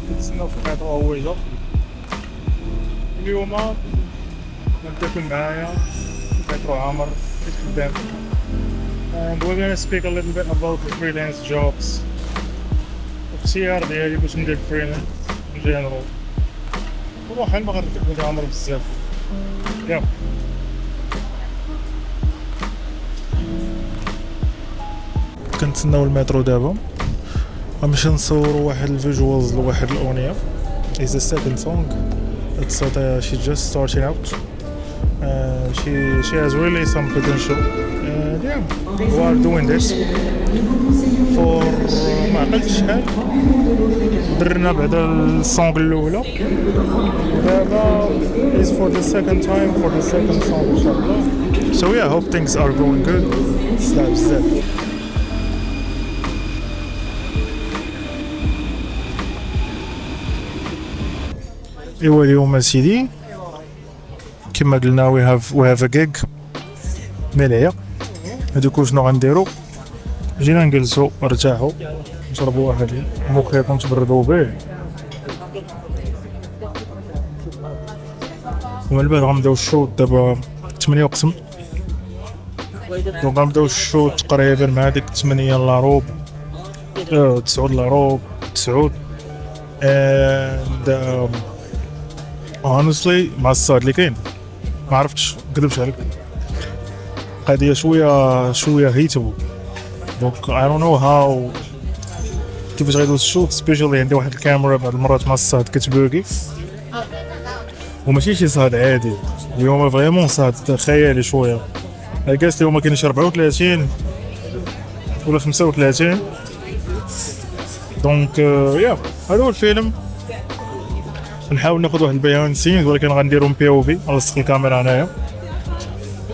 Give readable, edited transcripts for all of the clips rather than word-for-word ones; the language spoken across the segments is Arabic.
كنتسناو في المترو هو جا اليوم. نبداكم معايا المترو عامر كيف خدام. And we're gonna speak a little bit about the freelance jobs. الاختيار ديالي باش ندير فريلانس in general. صراحة ما غنرتب عامر بزاف. يلا. كنتسناو المترو دابا غنمشي نصورو واحد الفيجوالز لواحد الاغنيه. It's a second song. It's she just starting out. She has really some potential. And yeah, we are doing this for ما عقلتش شحال درنا بعدا السونغ الاولى ودابا is for the second time for the second song ان شاء الله. So yeah, I hope things are going good. بزاف ايوا اليوم اسيدي كما قلنا we have a gig مليح. هادوك شنو غنديرو؟ جينا نجلسو نرتاحو نشربو واحد مخيط نتبردو به ومن بعد غنبداو الشوط. دابا 8 وقسم دونك غنبداو الشوط تقريبا مع ديك 8 الا ربع 9 الا ربع 9. and honestly مع الصاد اللي كاين ما عرفتش نكذبش عليك قضيه شويه هيتبو. دونك I don't know how كيفاش غيدوز الشوط سبيشالي عندي واحد الكاميرا بعض المرات مع الصاد كتبوكي وماشي شي صاد عادي. اليوم فريمون صاد خيالي شويه. الكاس اليوم كاينش 34 ولا 35. دونك يا هذا هو الفيلم. نحاول ناخذ واحد البيان سينز ولكن غنديرو بي او في نلصق الكاميرا هنايا.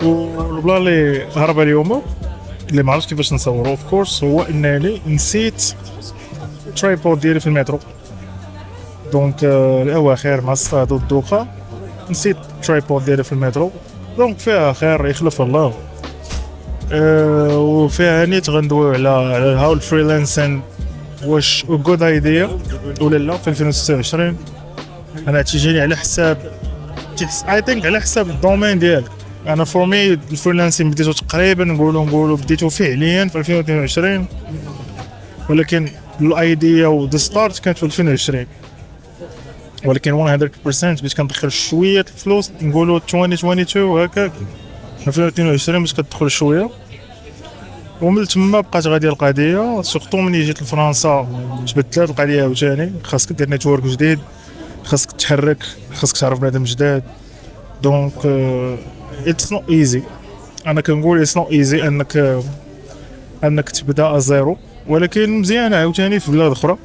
والبلا اللي هرب اليوم اللي ما عرفتش كيفاش نصورو اوف كورس هو انني نسيت ترايبود ديالي في المترو. دونك الاواخر مع الصاد والدوخه نسيت ترايبود ديالي في المترو. دونك فيها خير يخلف الله. وفيها نيت غندويو على هاو الفريلانسين واش جود ايديا ولا لا في 2026. انا تيجيني على حساب اي ثينك على حساب الدومين ديالك. انا فور مي الفريلانسين بديتو تقريبا نقولوا بديتو فعليا في 2022 ولكن الايديا و ستارت كانت في 2020 ولكن 100% باش كندخل شويه الفلوس نقولوا 2022 هكاك 2022 باش كتدخل شويه. ومن تما بقات غاديه القضيه سورتو ملي جيت لفرنسا تبدلات القضيه عاوتاني. خاصك دير نيتورك جديد خاصك تحرك خاصك تعرف بنادم جداد. دونك اتس نوت ايزي. انا كنقول اتس نوت ايزي انك تبدا ازيرو ولكن مزيان عاوتاني في بلاد اخرى.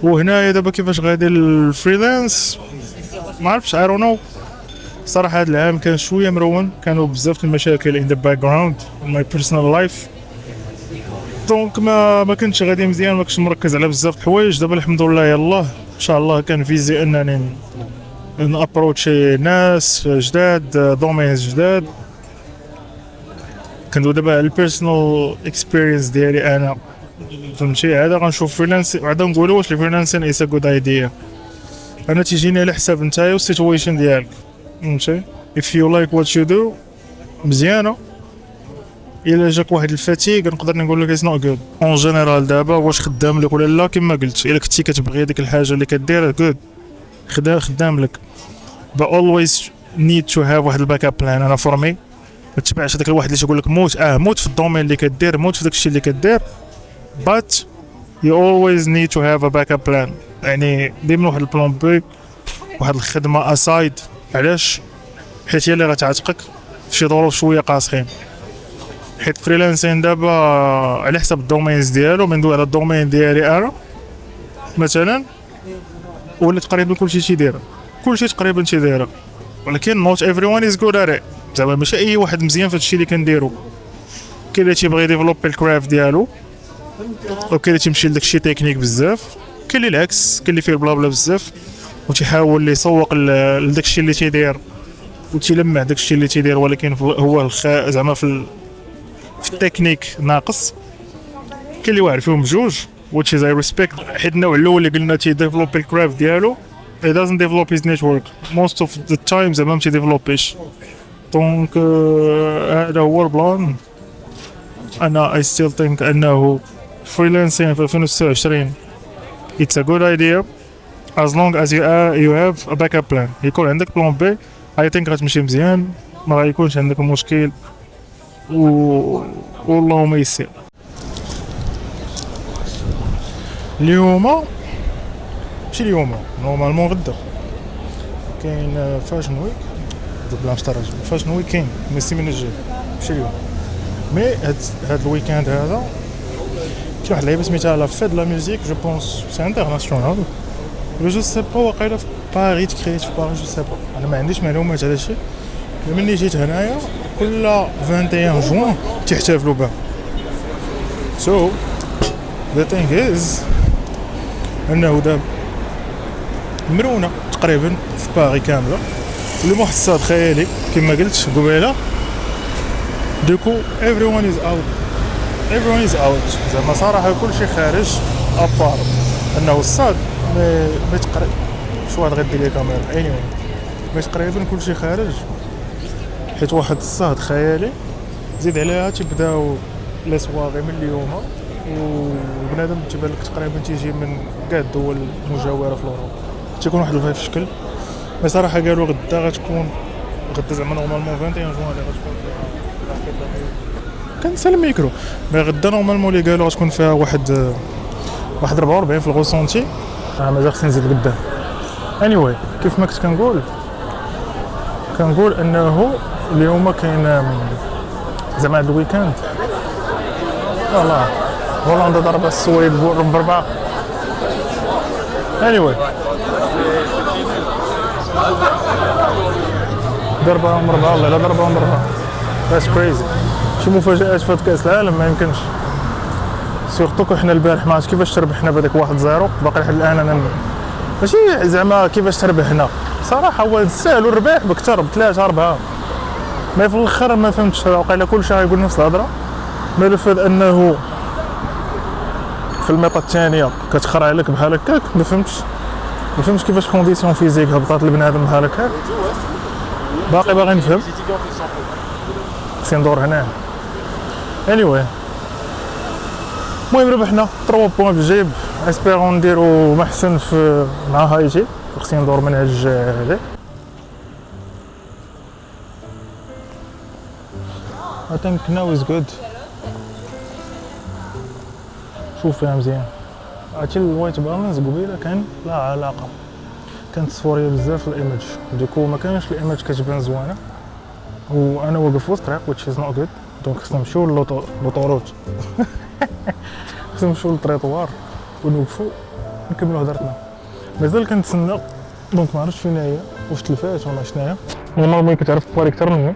وهنايا دابا كيفاش غادي الفريلانس ما عرفتش اي دون نو. صراحه هذا العام كان شويه مرون كانوا بزاف المشاكل ان ذا باك جراوند ان ماي بيرسونال لايف. دونك ما كنتش غادي مزيان ما كنتش مركز على بزاف الحوايج. دابا الحمد لله يلاه ان شاء الله كنفيزي انني نابروتشي ناس جداد دومينز جداد. كندوي دابا على البيرسونال اكسبيرينس ديالي انا فهمتي. هذا غنشوف فريلانس عاد نقولوا واش الفريلانسين ايس ا جود ايديا. انا تيجيني على حساب نتايا والسيتويشن ديالك فهمتي. if you like what you do مزيانه. الا جاك واحد الفاتيك نقدر نقول لك it's not good اون جينيرال. دابا واش خدام لك ولا لا كما قلت الا كنتي كتبغي ديك الحاجه اللي كديرها good خدام لك. but always need to have واحد الباك اب بلان. انا فورمي ما تبعش هذاك الواحد اللي تيقول لك موت في الدومين اللي كدير موت في داك الشيء اللي كدير. but you always need to have a backup plan. يعني ديما واحد البلان بي واحد الخدمه اسايد. علاش؟ حيت هي اللي غتعتقك في شي ظروف شويه قاصحين. حيت فريلانسين دابا على حسب الدومينز ديالو. من ندوي على الدومين ديالي انا مثلا ولا تقريبا كلشي تيديرها كلشي تقريبا تيديرها ولكن not everyone is good at it. زعما ماشي اي واحد مزيان في هادشي اللي كنديرو. كاين اللي تيبغي يديفلوبي الكرافت ديالو وكاين اللي تيمشي لداك الشيء تكنيك بزاف. كاين اللي العكس كاين اللي فيه بلا بزاف وتيحاول يسوق لداك الشيء اللي تيدير وتيلمع داك الشيء اللي تيدير ولكن هو زعما في التكنيك ناقص. كاين اللي واعر فيهم بجوج which is I respect. حيت النوع الاول اللي قلنا تي ديفلوب الكرافت ديالو he doesn't develop his network most of the time زعما ما تيديفلوبيش. دونك هذا هو البلان. انا I still think انه freelancing في 2026 it's a good idea as long as you have a backup plan. يكون عندك بلان بي I think غتمشي مزيان، ما غيكونش عندك مشكل واللهم يسر. اليوم ماشي اليوم نورمالمون غدا كاين فاشن ويك بلا مسترجع فاشن ويك كاين من السيمانه الجايه ماشي اليوم. مي هاد الويكاند هذا كاين واحد اللعيبه سميتها لا فيد لا ميوزيك جو بونس سي انترناسيونال جو سي با واقيلا في باريس تكريت في باريس جو سي با. انا ما عنديش معلومات على هادشي. ملي جيت هنايا كل 21 جوان تحتفلوا به. سو the thing is انه دابا مرونه تقريبا في باري كامله اللي واحد الصاد خيالي كما قلت قبيله. دوكو everyone is out زعما صراحه كلشي خارج ابار انه الصاد ما تقريبا شو واحد غيدير لي كاميرا anyway ما تقريبا كلشي خارج حيت واحد الصاد خيالي. زيد عليها تيبداو لي سواغي من اليوم وبنادم تيبان لك تقريبا تيجي من كاع الدول المجاوره في الاوروب تيكون واحد الفايف شكل. مي صراحه قالوا غدا غتكون غدا زعما نورمالمون 21 جوان اللي غتكون فيها كنسى الميكرو. مي غدا نورمالمون اللي قالوا غتكون فيها واحد 44 في الغوسونتي. مازال خصني نزيد قدام. anyway كيف ما كنت كنقول انه اليوم كاين زعما هاد الويكاند والله هولندا ضربة السويد ب4. anyway ضربة مربعة والله لا ضربة مربعة that's crazy. شي مفاجآت في كأس العالم ما يمكنش سورتو كحنا البارح ما عرفتش كيفاش تربحنا بهذاك 1-0 باقي لحد الان. انا ماشي زعما كيفاش تربحنا صراحة هو ساهل الربح بكثر ب3-4 ما في الاخر ما فهمتش. واقيلا كلشي غايقول نفس الهضرة. مي لو فات انه في الميطه الثانيه كتخرع عليك بحال هكاك ما فهمتش كيفاش كونديسيون فيزيك هبطات لبنادم بحال هكاك. باغي نفهم خصني ندور هنا. anyway المهم ربحنا 3 بوان في الجيب. اسبيرون نديرو محسن في مع هايتي خصني ندور من هاد الجهه هادي. I think now is good. شوف فيها مزيان. عرفتي الوايت بالانس قبيله كان لا علاقه كانت تصفوريه بزاف الايماج ديكو ما كانش الايماج كتبان زوينه وانا واقف وسط طريق which is not good. دونك خصنا نمشيو للطوروت خصنا نمشيو للطريطوار ونوقفو نكملو هضرتنا. مازال كنتسنى دونك ما عرفتش فين هي واش تلفات ولا شناهي. نورمالمون كتعرف بوالي اكثر مني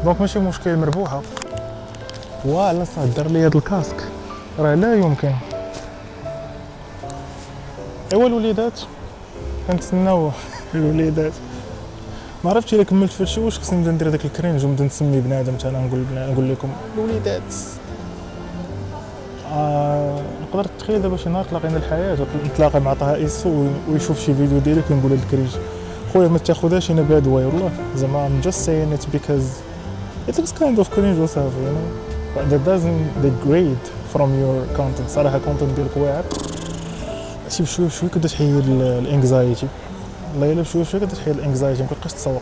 دونك ماشي مشكل مربوحه. واه صح دار لي هاد الكاسك راه لا يمكن. ايوا الوليدات كنتسناو الوليدات ما عرفتش الا كملت في هادشي واش خصني نبدا ندير داك الكرينج ونبدا نسمي بنادم حتى انا نقول لكم الوليدات. نقدر نتخيل دابا شي نهار تلاقينا الحياه نتلاقى مع طه ايسو ويشوف شي فيديو ديالي كنقول هاد الكرينج خويا ما تاخذهاش انا باد واي والله زعما I'm just saying it because it looks kind of cringe وصافي you know but that doesn't degrade from your content. صراحه content ديالك واعر شي بشويه كتبدا تحيد الانكزايتي والله الا بشويه كتبدا تحيد الانكزايتي مابقاش تسوق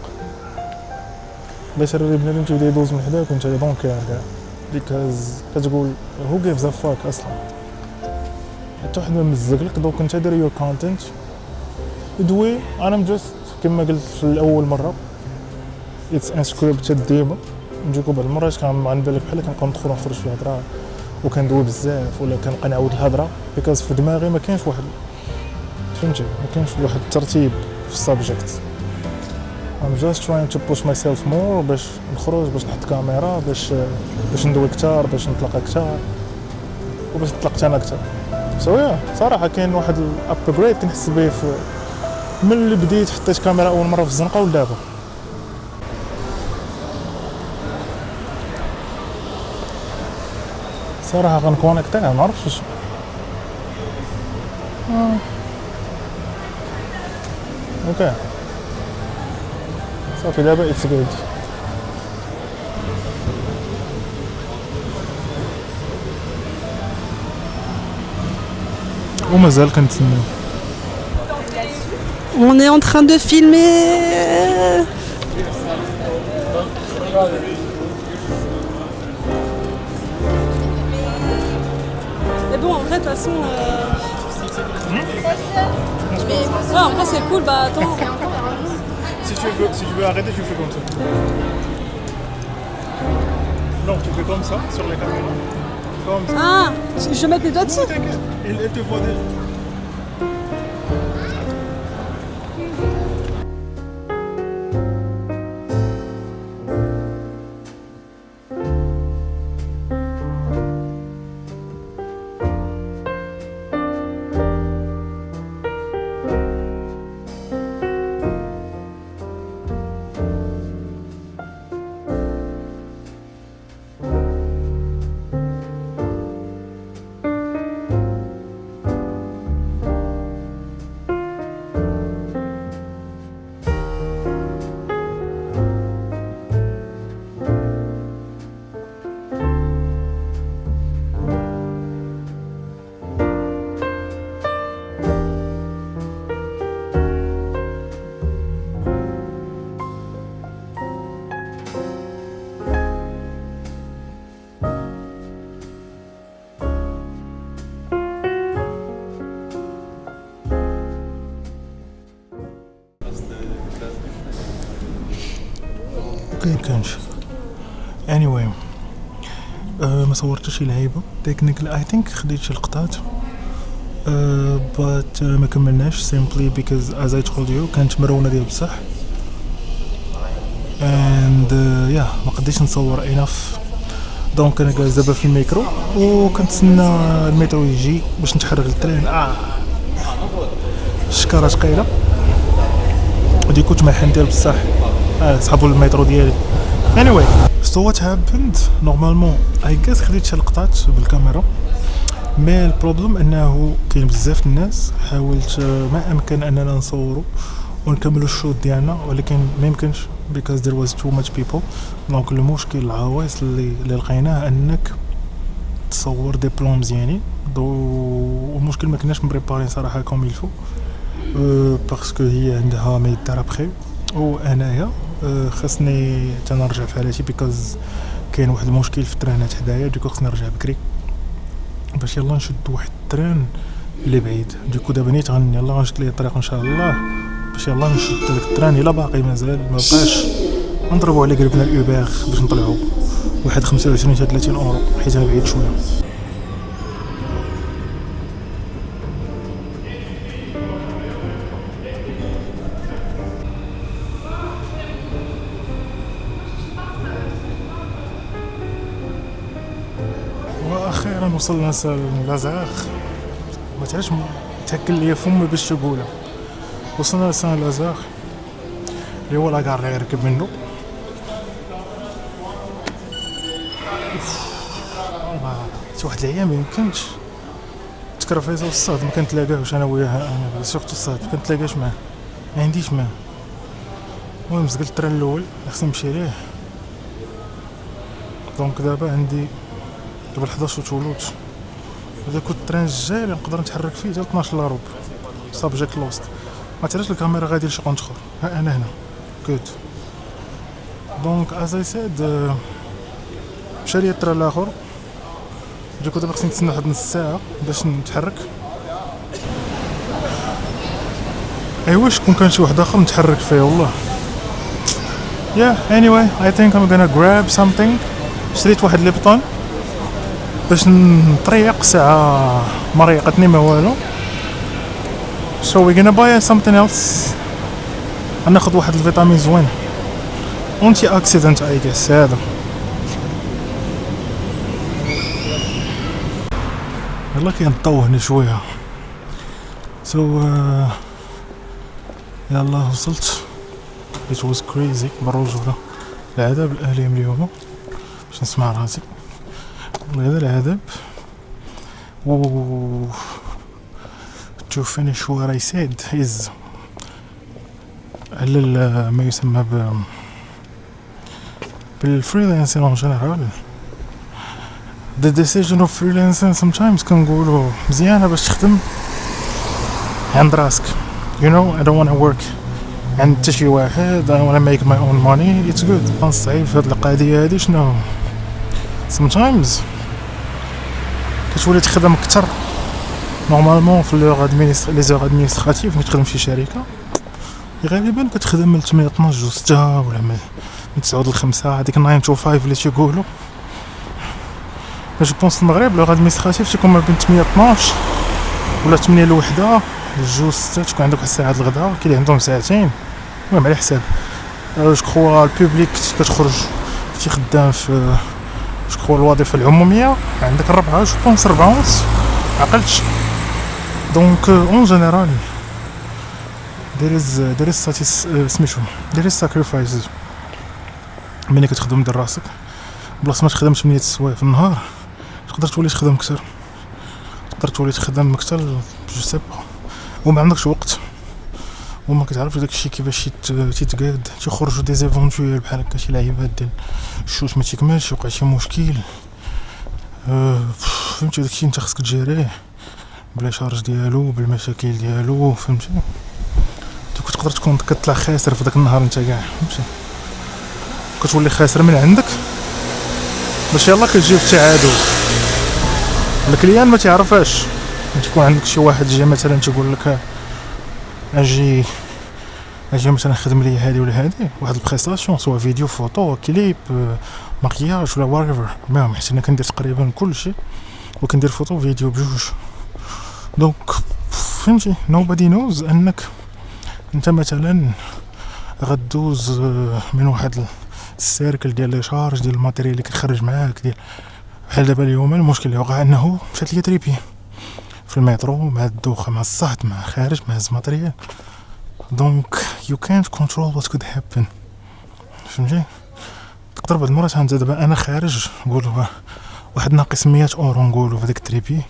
باش بنادم تيبدا يدوز من حداك وانت دونك كاع because كتقول who gives a fuck اصلا حتى واحد ما مزق لك دونك انت داير your content دوي. انا جاست كما قلت في الاول مره it's unscripted ديما نجيكم بعض المرات كنبان لك بحال كنبقى ندخل ونخرج في الهضره وكندوي بزاف ولا كنبقى نعاود الهضره because في دماغي ما كاينش واحد فهمتي ما كاينش واحد الترتيب في السبجكت. I'm just trying to push myself more باش نخرج باش نحط كاميرا باش ندوي كثار باش نتلاقى كثار وباش نطلق انا كثار. صراحه كاين واحد الابجريد كنحس به من اللي بديت حطيت كاميرا اول مره في الزنقه ودابا. صراحه غنكونيكتيها ما عرفتش اوكي صافي دابا اتس جود ومازال كنتسناو. On est en train de filmer. Mais bon, en vrai, de toute façon. Ouais, en vrai, c'est cool. Bah, attends. Si tu veux arrêter, tu fais comme ça. Non, tu fais comme ça sur les caméras. Comme ça. Ah, je vais mettre les doigts dessus. T'inquiète, elle te voit déjà. كاينش anyway ما صورتش شي لعيبه تكنيكال اي ثينك خديت شي لقطات but ما كملناش simply because as I told you كانت مرونه ديال بصح and ما قديتش نصور enough دونك انا جالس دابا في الميكرو وكنتسنى المترو يجي باش نتحرك للترين الشكاره ثقيله وديكو تمحن ديال بصح سحبوا المترو ديالي anyway so what happened normalement I guess خديت شي لقطات بالكاميرا مي البروبليم انه كاين بزاف الناس حاولت ما امكن اننا نصوروا ونكملوا الشوط ديالنا ولكن ما يمكنش because there was too much people دونك المشكل العويص اللي لقيناه انك تصور دي بلون مزيانين والمشكل ما كناش مبريبارين صراحه كوم يلفو باسكو هي عندها ما يدار ابخي وانايا خاصني تنرجع في حالتي بيكوز كاين واحد المشكل في الترانات حدايا ديكو خصني نرجع بكري باش يلا نشد واحد التران اللي بعيد ديكو دابا نيت يلا غنشد ليه الطريق ان شاء الله باش يلا نشد داك التران الا باقي مازال ما بقاش نضربوا عليه قلبنا الاوبر باش نطلعوا واحد 25 حتى 30 اورو حيت انا بعيد شويه واخيرا وصلنا لازاغ ما تعرفش تاكل لي فمي باش تقولها وصلنا لسان لازاغ اللي هو لاكار اللي غنركب منه شي واحد الايام ميمكنش تكرفيزه والصاد ما كنتلاقاوش انا وياها انا سورتو الصاد ما كنتلاقاش معاه ما عنديش معاه المهم زقلت التران الاول خصني نمشي ليه دونك دابا عندي دابا 11 وتولوت اذا كنت التران الجاي نقدر نتحرك فيه حتى 12 الا ربع سابجيكت لوست ما تعرفش الكاميرا غادي لشي كونتخور ها انا هنا كوت دونك از اي سيد مشى ليا التران الاخر ديكو دابا خصني نتسنى واحد نص ساعه باش نتحرك ايوا شكون كان شي واحد اخر نتحرك فيه والله anyway I think I'm gonna grab something شريت واحد ليبطون باش نطريق ساعه ما ريقتني ما والو so we're gonna buy something else غناخد واحد الفيتامين زوين انتي اكسيدنت اي جيس هذا يلا كينطوه هنا شويه so يلا وصلت it was crazy بالرجوله العذاب الاليم اليوم باش نسمع راسي هذا الهدف. و to finish what I said is على ما يسمى بالفريلانسين en general. The decision of freelancing sometimes كنقولوا مزيانة باش تخدم عند راسك. You know, I don't wanna work عند حتى شي واحد. I wanna make my own money. It's good. الصعيب في هاد القضية هادي شنو؟ sometimes كتولي تخدم كتر نورمالمون في لي زوغ ادمينستراتيف. ملي تخدم في شي شركة غالبا كتخدم من 8 12 و 6 ولا من 9 ل 5. هذيك 9 to 5 اللي تيقولوا. جو بونس المغرب لو ادمينستراتيف تيكون ما بين 8 12 ولا 8 ل 1 2 6. تكون عندك واحد الساعه الغداء. كاين اللي عندهم ساعتين. المهم على حساب جو كخوا البوبليك كتخرج شي خدام في جو كخوا الوظيفه العموميه عندك 4 جو بونس 4 ونص عقلتش. دونك اون جينيرال there is سميتو there is sacrifices ملي كتخدم ديال راسك. بلاص ما تخدم 8 سوايع في النهار تقدر تولي تخدم كتر. تقدر تولي تخدم كتر جو سي با وما عندكش وقت وما كتعرفش داكشي كيفاش تيتقاد. تيخرجوا دي زيفونتويل بحال هكا شي لعيبات ديال الشوت ما تيكملش. وقع شي مشكل فهمتي داكشي انت خصك تجيريه بلا شارج ديالو بالمشاكل ديالو. فهمتي تقدر تكون كتطلع خاسر في داك النهار انت كاع. فهمتي كتولي خاسر من عندك باش يلاه كتجي في التعادل. الكليان ما تعرفاش. تكون عندك شي واحد جاي مثلا تقول لك اجي مثلا خدم لي هذه ولا هذه واحد البريستاسيون سواء فيديو فوتو كليب مكياج ولا واريفر. المهم حيت انا كندير تقريبا كل شيء وكندير فوتو فيديو بجوج. دونك فهمتي nobody knows انك انت مثلا غدوز من واحد السيركل ديال لي شارج ديال الماتيريال اللي كتخرج معاك ديال بحال دابا اليوم. المشكل اللي وقع انه مشات لي تريبي في المترو مع الدوخه مع الصهد مع خارج مع الماتيريال. دونك you can't control what could happen. فهمتي تقدر بعض المرات انت دابا انا خارج نقولوا واحد ناقص 100 اورو نقولوا في داك التريبي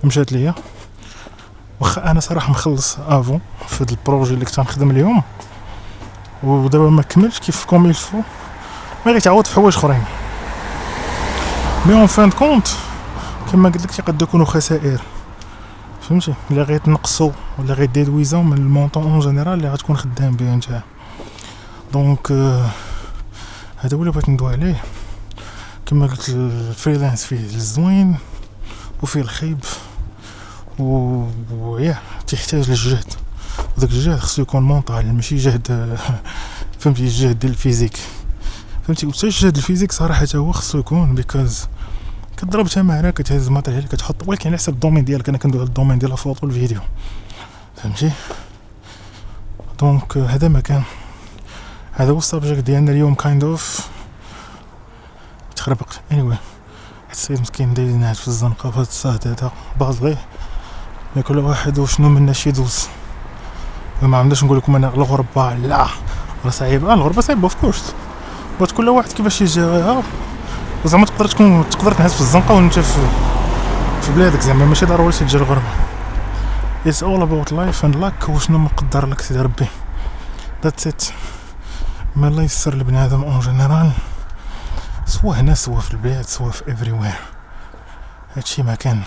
مشات ليا. واخا انا صراحه مخلص افون في هذا البروجي اللي كنت نخدم اليوم ودابا ما كملش كيف كوم يلفو ما غيتعوض في حوايج اخرين. مي اون فان كونت كما قلت لك تيقد يكونوا خسائر. فهمتي الا غيتنقصوا ولا غيديدويزاو من المونطون اون جينيرال اللي غتكون خدام به انت. دونك هذا هو اللي بغيت ندوي عليه. كما قلت الفريلانس فيه الزوين وفيه الخيب ويا تحتاج للجهد. وداك الجهد خصو يكون مونطال ماشي جهد فهمتي الجهد ديال الفيزيك. فهمتي وحتى الجهد الفيزيك صراحه هو خصو يكون بيكوز كضرب تماره كتهز ماتيريال كتحط. ولكن على حسب الدومين ديالك. انا كندوي على الدومين ديال الفوتو والفيديو. فهمتي دونك هذا ما كان هذا هو السبجيكت ديالنا اليوم كايند اوف تخربقت. anyway السيد مسكين داير ناعس في الزنقه في هاد الصهد هذا باغي كل واحد وشنو منا شي دوز. ما عندناش نقول لكم انا الغربه لا راه صعيبه. الغربه صعيبه اوف كورس بغات كل واحد كيفاش يجيها. وزعما تقدر تنعس في الزنقه وانت في بلادك. زعما ماشي ضروري تجي الغربه. It's all about life and luck. وشنو مقدر لك سيدي ربي. That's it. ما الله يسر لبنادم اون جينيرال سوا هنا سوا في البلاد سوا في everywhere. هادشي ما كان.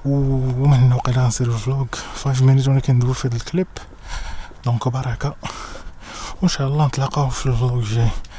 ومن هنا وقيلا غنسيرو فلوغ 5 minutes وانا كندوي في هاد الكليب. دونك بركه وان شاء الله نتلاقاو في الفلوغ الجاي.